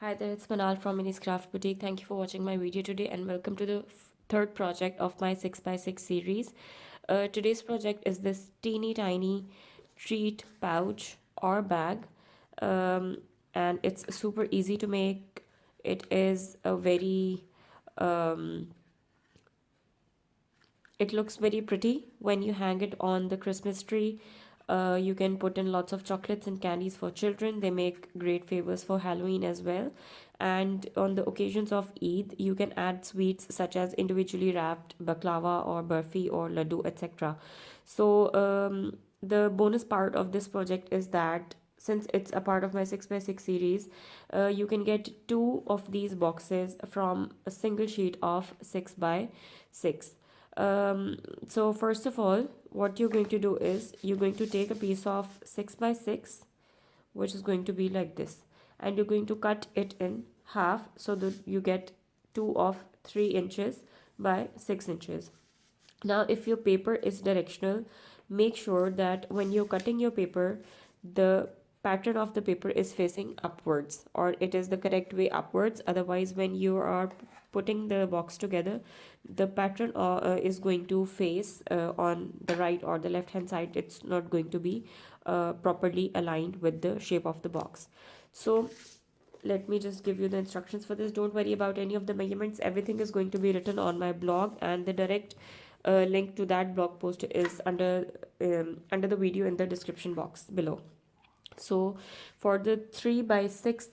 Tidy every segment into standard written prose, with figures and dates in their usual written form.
Hi there, it's Manal from miniscraftboutique. Thank you for watching my video today and welcome to the third project of my 6x6 series. Today's project is this teeny tiny treat pouch or bag, um, and it's super easy to make. It is a very um, it looks very pretty when you hang it on the Christmas tree. You can put in lots of chocolates and candies for children. They make great favors for Halloween as well. And on the occasions of Eid, you can add sweets such as individually wrapped baklava or burfi or laddu, etc. So the bonus part of this project is that since it's a part of my 6x6 series, you can get two of these boxes from a single sheet of 6x6. So first of all, what you're going to do is you're going to take a piece of 6x6, which is going to be like this, and you're going to cut it in half so that you get two of 3 inches by 6 inches. Now, if your paper is directional, make sure that when you're cutting your paper, the pattern of the paper is facing upwards or it is the correct way upwards. Otherwise, when you are putting the box together, the pattern is going to face on the right or the left hand side. It's not going to be properly aligned with the shape of the box. So let me just give you the instructions for this. Don't worry about any of the measurements. Everything is going to be written on my blog, and the direct link to that blog post is under the video in the description box below. So for the 3x6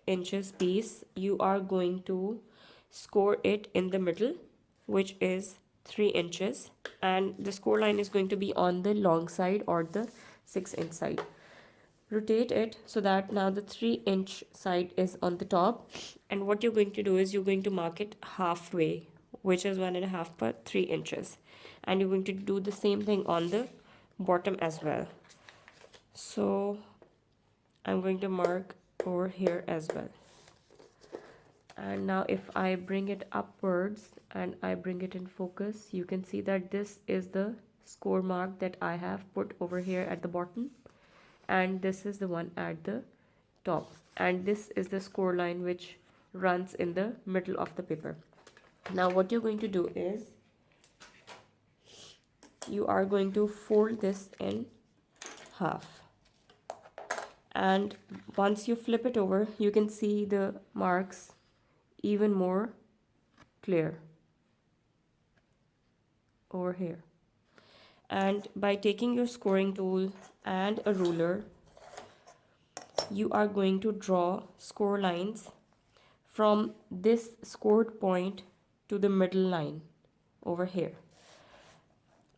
inches piece, you are going to score it in the middle, which is 3 inches, and the score line is going to be on the long side or the 6-inch side. Rotate it so that now the 3-inch side is on the top, and what you're going to do is you're going to mark it halfway, which is 1.5 per 3 inches, and you're going to do the same thing on the bottom as well. So I'm going to mark over here as well. And now if I bring it upwards and I bring it in focus, you can see that this is the score mark that I have put over here at the bottom, and this is the one at the top, and this is the score line which runs in the middle of the paper. Now what you're going to do is you are going to fold this in half, and once you flip it over, you can see the marks even more clear over here. And by taking your scoring tool and a ruler, you are going to draw score lines from this scored point to the middle line over here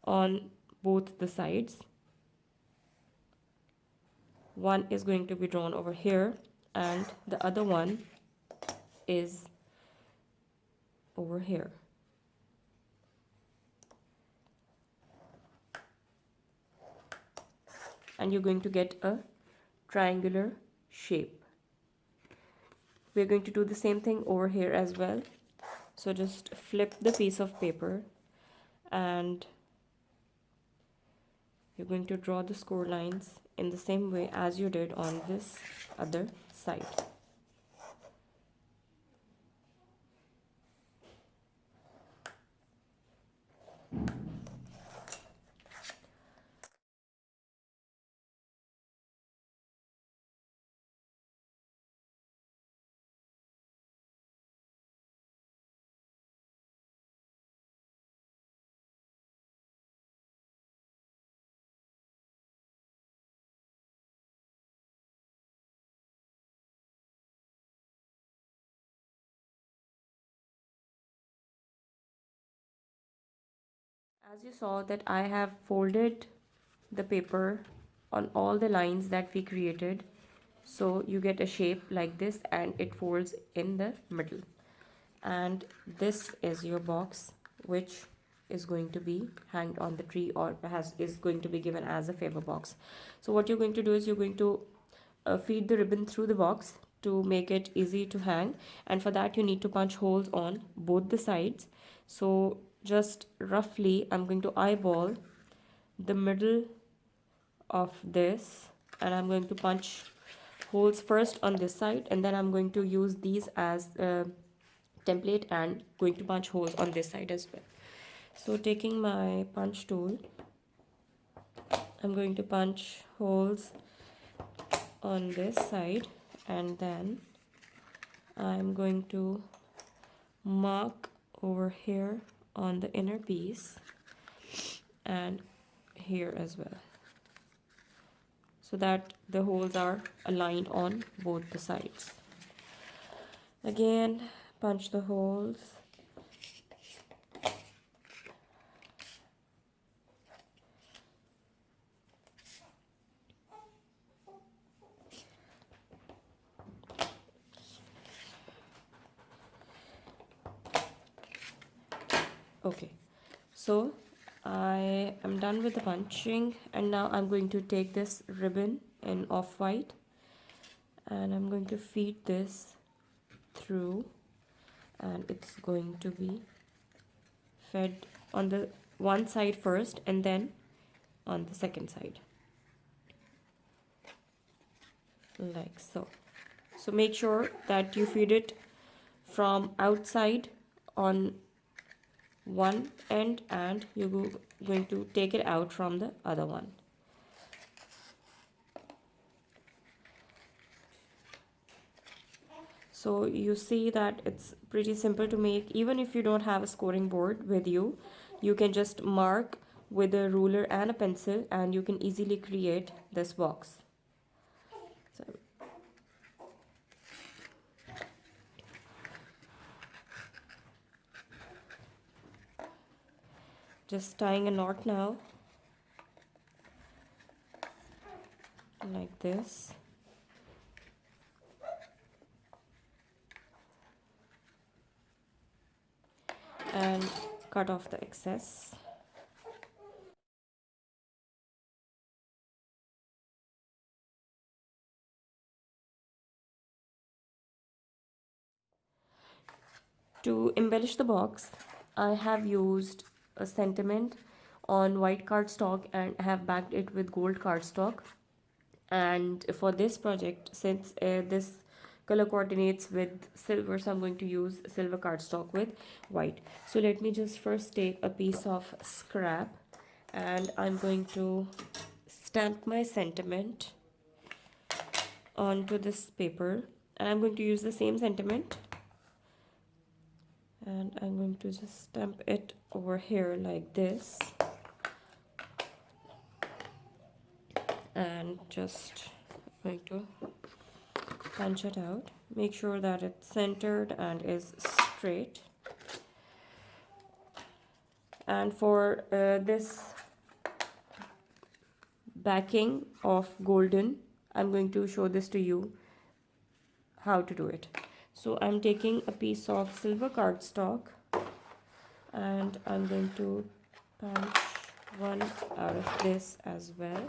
on both the sides. One is going to be drawn over here and the other one is over here. And you're going to get a triangular shape. We're going to do the same thing over here as well. So just flip the piece of paper and you're going to draw the score lines in the same way as you did on this other side. As you saw that I have folded the paper on all the lines that we created, so you get a shape like this and it folds in the middle. And this is your box, which is going to be hanged on the tree or is going to be given as a favor box. So what you're going to do is you're going to feed the ribbon through the box to make it easy to hang, and for that you need to punch holes on both the sides. So just roughly I'm going to eyeball the middle of this and I'm going to punch holes first on this side, and then I'm going to use these as a template and going to punch holes on this side as well. So taking my punch tool, I'm going to punch holes on this side, and then I'm going to mark over here on the inner piece and here as well, so that the holes are aligned on both the sides. Again, punch the holes. Okay, so I am done with the punching, and now I'm going to take this ribbon in off-white and I'm going to feed this through, and it's going to be fed on the one side first and then on the second side, like so. So make sure that you feed it from outside on one end and you're going to take it out from the other one. So you see that it's pretty simple to make. Even if you don't have a scoring board with you, you can just mark with a ruler and a pencil and you can easily create this box. So just tying a knot now, like this. And cut off the excess. To embellish the box, I have used a sentiment on white cardstock and have backed it with gold cardstock. And for this project, since this color coordinates with silver, so I'm going to use silver cardstock with white. So let me just first take a piece of scrap and I'm going to stamp my sentiment onto this paper, and I'm going to use the same sentiment and I'm going to just stamp it over here like this, and just going to punch it out. Make sure that it's centered and is straight. And for this backing of golden, I'm going to show this to you how to do it. So I'm taking a piece of silver cardstock and I'm going to punch one out of this as well.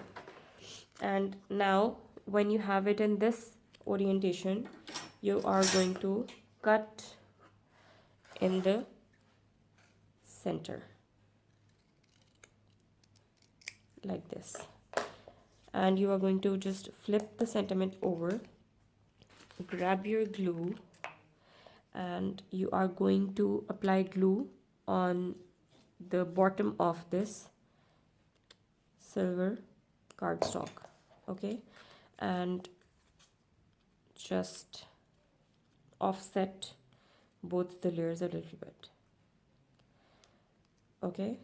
And now when you have it in this orientation, you are going to cut in the center like this, and you are going to just flip the sentiment over, grab your glue, and you are going to apply glue on the bottom of this silver cardstock. Okay, and just offset both the layers a little bit. Okay,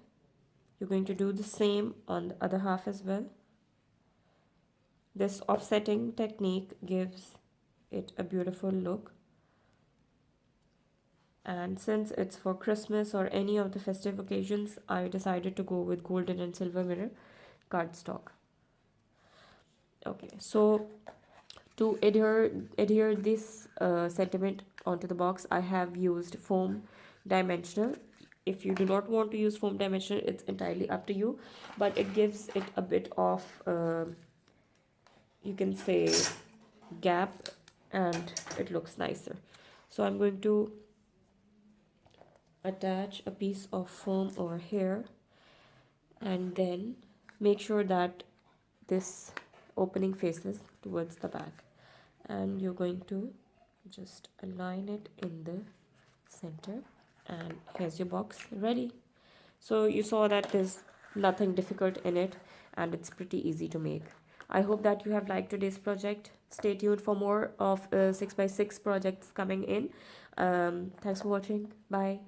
you're going to do the same on the other half as well. This offsetting technique gives it a beautiful look, and since it's for Christmas or any of the festive occasions, I decided to go with golden and silver mirror cardstock. Okay, so to adhere this sentiment onto the box, I have used foam dimensional. If you do not want to use foam dimensional, it's entirely up to you, but it gives it a bit of you can say gap and it looks nicer. So I'm going to attach a piece of foam over here and then make sure that this opening faces towards the back, and you're going to just align it in the center, and here's your box ready. So you saw that there's nothing difficult in it, and it's pretty easy to make. I hope that you have liked today's project. Stay tuned for more of 6 by 6 projects coming in. Thanks for watching. Bye.